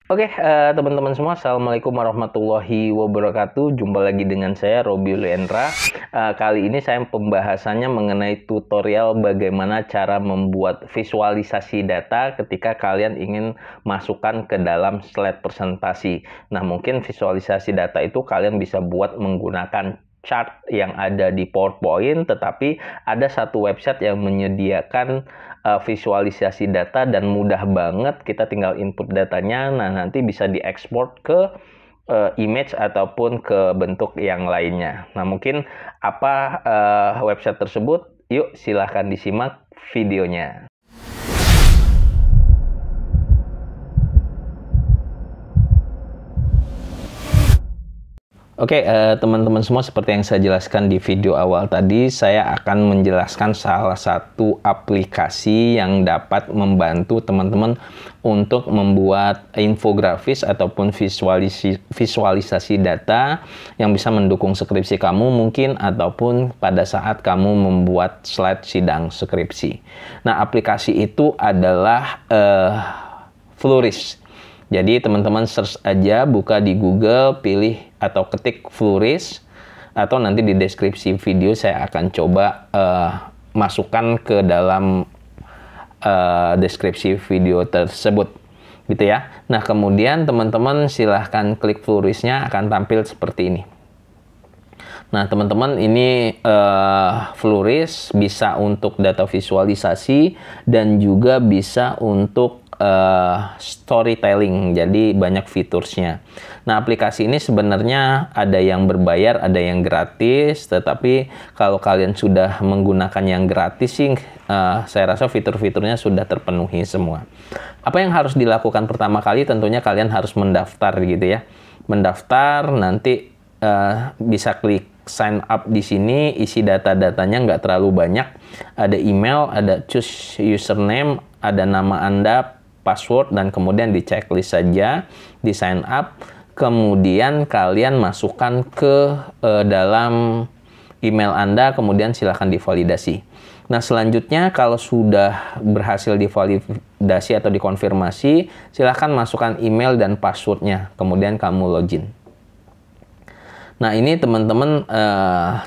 Oke, teman-teman semua, Assalamualaikum warahmatullahi wabarakatuh. Jumpa lagi dengan saya, Robi Luendra. Kali ini saya pembahasannya mengenai tutorial bagaimana cara membuat visualisasi data ketika kalian ingin masukkan ke dalam slide presentasi. Nah, mungkin visualisasi data itu kalian bisa buat menggunakan chart yang ada di PowerPoint, tetapi ada satu website yang menyediakan visualisasi data dan mudah banget, kita tinggal input datanya. Nah, nanti bisa diekspor ke image ataupun ke bentuk yang lainnya. Nah, mungkin apa website tersebut? Yuk, silahkan disimak videonya. Oke, teman-teman semua, seperti yang saya jelaskan di video awal tadi, saya akan menjelaskan salah satu aplikasi yang dapat membantu teman-teman untuk membuat infografis ataupun visualisasi data yang bisa mendukung skripsi kamu mungkin, ataupun pada saat kamu membuat slide sidang skripsi. Nah, aplikasi itu adalah Flourish. Jadi teman-teman search aja, buka di Google, pilih atau ketik Flourish, atau nanti di deskripsi video saya akan coba masukkan ke dalam deskripsi video tersebut, gitu ya. Nah, kemudian teman-teman silahkan klik Flourish-nya, akan tampil seperti ini. Nah, teman-teman, ini Flourish bisa untuk data visualisasi dan juga bisa untuk storytelling, jadi banyak fiturnya. Nah, aplikasi ini sebenarnya ada yang berbayar, ada yang gratis, tetapi kalau kalian sudah menggunakan yang gratis sih, saya rasa fitur-fiturnya sudah terpenuhi semua. Apa yang harus dilakukan pertama kali? Tentunya kalian harus mendaftar gitu ya. Mendaftar, nanti bisa klik sign up di sini, isi data-datanya nggak terlalu banyak. Ada email, ada choose username, ada nama Anda, password, dan kemudian di checklist saja, di sign up. Kemudian kalian masukkan ke dalam email Anda, kemudian silahkan divalidasi. Nah, selanjutnya kalau sudah berhasil divalidasi atau dikonfirmasi, silahkan masukkan email dan passwordnya, kemudian kamu login. Nah, ini teman-teman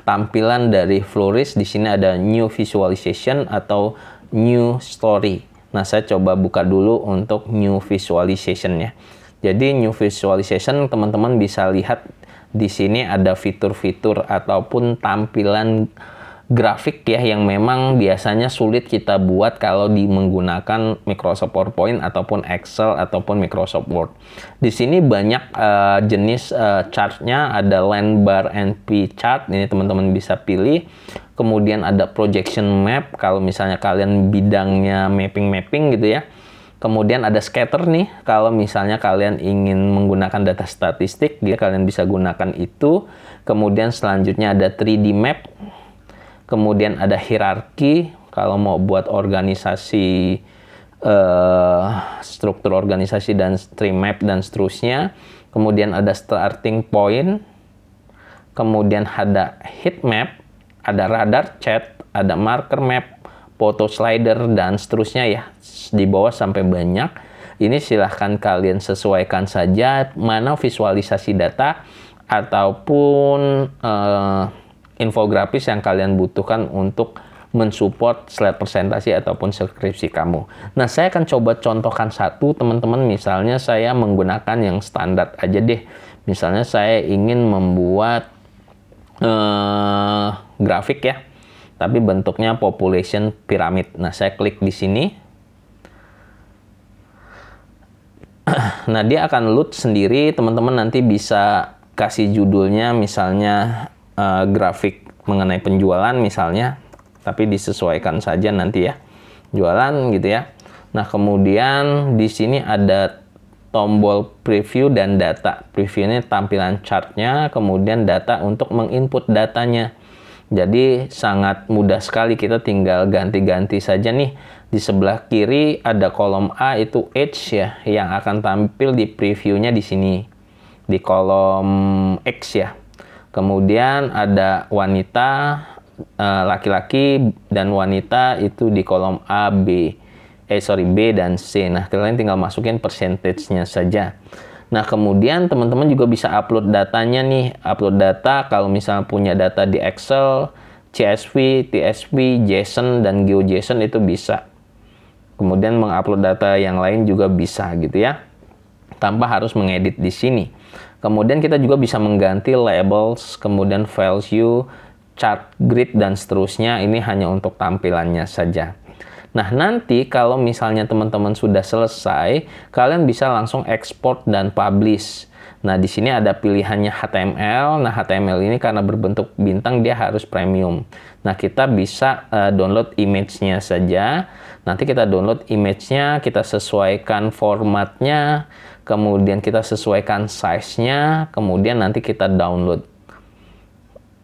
tampilan dari Flourish. Di sini ada new visualization atau new story. Nah, saya coba buka dulu untuk new visualization ya. Jadi new visualization, teman-teman bisa lihat di sini ada fitur-fitur ataupun tampilan grafik ya, yang memang biasanya sulit kita buat kalau menggunakan Microsoft PowerPoint ataupun Excel ataupun Microsoft Word. Di sini banyak jenis chartnya, ada line bar NP chart, ini teman-teman bisa pilih. Kemudian ada projection map, kalau misalnya kalian bidangnya mapping gitu ya. Kemudian ada scatter nih, kalau misalnya kalian ingin menggunakan data statistik, kalian bisa gunakan itu. Kemudian selanjutnya ada 3D map. Kemudian ada hierarki, kalau mau buat organisasi, struktur organisasi dan stream map dan seterusnya. Kemudian ada starting point. Kemudian ada heat map, ada radar chat, ada marker map, photo slider, dan seterusnya ya. Di bawah sampai banyak. Ini silahkan kalian sesuaikan saja mana visualisasi data ataupun infografis yang kalian butuhkan untuk mensupport slide presentasi ataupun skripsi kamu. Nah, saya akan coba contohkan satu, teman-teman. Misalnya saya menggunakan yang standar aja deh. Misalnya saya ingin membuat grafik ya, tapi bentuknya population pyramid. Nah, saya klik di sini. Nah, dia akan load sendiri. Teman-teman nanti bisa kasih judulnya misalnya grafik mengenai penjualan misalnya, tapi disesuaikan saja nanti ya, jualan gitu ya. Nah, kemudian di sini ada tombol preview dan data. Preview ini tampilan chartnya, kemudian data untuk menginput datanya. Jadi sangat mudah sekali, kita tinggal ganti-ganti saja nih. Di sebelah kiri ada kolom A, itu age ya, yang akan tampil di previewnya di sini, di kolom X ya. Kemudian ada wanita, laki-laki dan wanita itu di kolom A, B. B dan C. Nah, kalian tinggal masukin percentage-nya saja. Nah, kemudian teman-teman juga bisa upload datanya nih. Upload data kalau misalnya punya data di Excel, CSV, TSV, JSON, dan GeoJSON itu bisa. Kemudian mengupload data yang lain juga bisa gitu ya. Tanpa harus mengedit di sini. Kemudian kita juga bisa mengganti labels, kemudian value, chart grid, dan seterusnya. Ini hanya untuk tampilannya saja. Nah, nanti kalau misalnya teman-teman sudah selesai, kalian bisa langsung export dan publish. Nah, di sini ada pilihannya HTML. Nah, HTML ini karena berbentuk bintang, dia harus premium. Nah, kita bisa download image-nya saja. Nanti kita download image-nya, kita sesuaikan formatnya, kemudian kita sesuaikan size-nya, kemudian nanti kita download.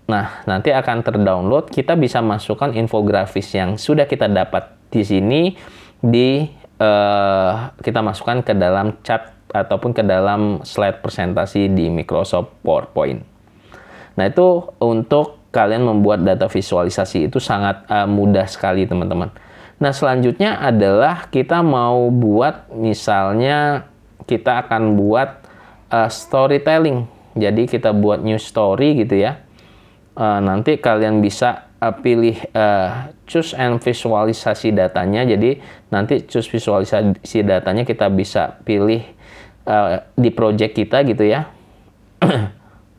Nah, nanti akan terdownload, kita bisa masukkan infografis yang sudah kita dapat di sini, kita masukkan ke dalam chat ataupun ke dalam slide presentasi di Microsoft PowerPoint. Nah, itu untuk kalian membuat data visualisasi itu sangat mudah sekali, teman-teman. Nah, selanjutnya adalah kita mau buat, misalnya kita akan buat storytelling. Jadi kita buat new story gitu ya. Nanti kalian bisa pilih choose and visualisasi datanya. Jadi nanti choose visualisasi datanya kita bisa pilih di project kita gitu ya.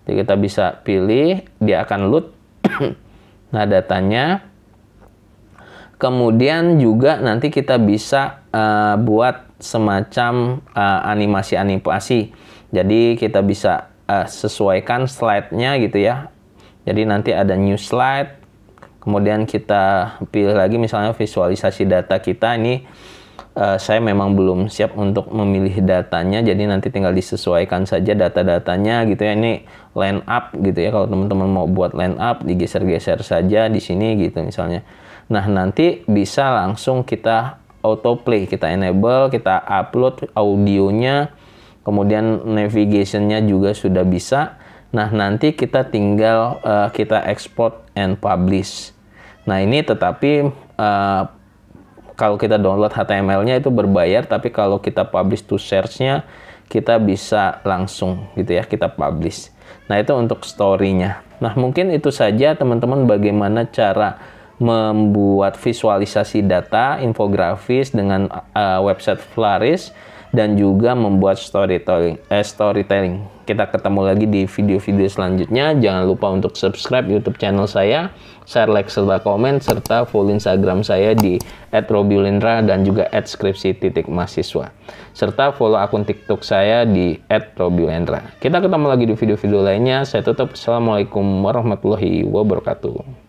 Jadi kita bisa pilih, dia akan load nah datanya. Kemudian juga nanti kita bisa buat semacam animasi-animasi. Jadi kita bisa sesuaikan slide-nya gitu ya. Jadi nanti ada new slide. Kemudian kita pilih lagi misalnya visualisasi data kita. Ini saya memang belum siap untuk memilih datanya. Jadi nanti tinggal disesuaikan saja data-datanya gitu ya. Ini line up gitu ya. Kalau teman-teman mau buat line up, digeser-geser saja di sini gitu misalnya. Nah, nanti bisa langsung kita autoplay, kita enable, kita upload audionya, kemudian navigation-nya juga sudah bisa. Nah, nanti kita tinggal kita export and publish. Nah, ini tetapi kalau kita download HTML-nya itu berbayar, tapi kalau kita publish to search-nya kita bisa langsung gitu ya, kita publish. Nah, itu untuk story-nya. Nah, mungkin itu saja teman-teman bagaimana cara membuat visualisasi data, infografis dengan website Flourish, dan juga membuat storytelling. Kita ketemu lagi di video-video selanjutnya. Jangan lupa untuk subscribe YouTube channel saya, share, like, serta komen, serta follow Instagram saya di @robiulendra dan juga @skripsi.mahasiswa. Serta follow akun TikTok saya di @robiulendra. Kita ketemu lagi di video-video lainnya. Saya tutup. Assalamualaikum warahmatullahi wabarakatuh.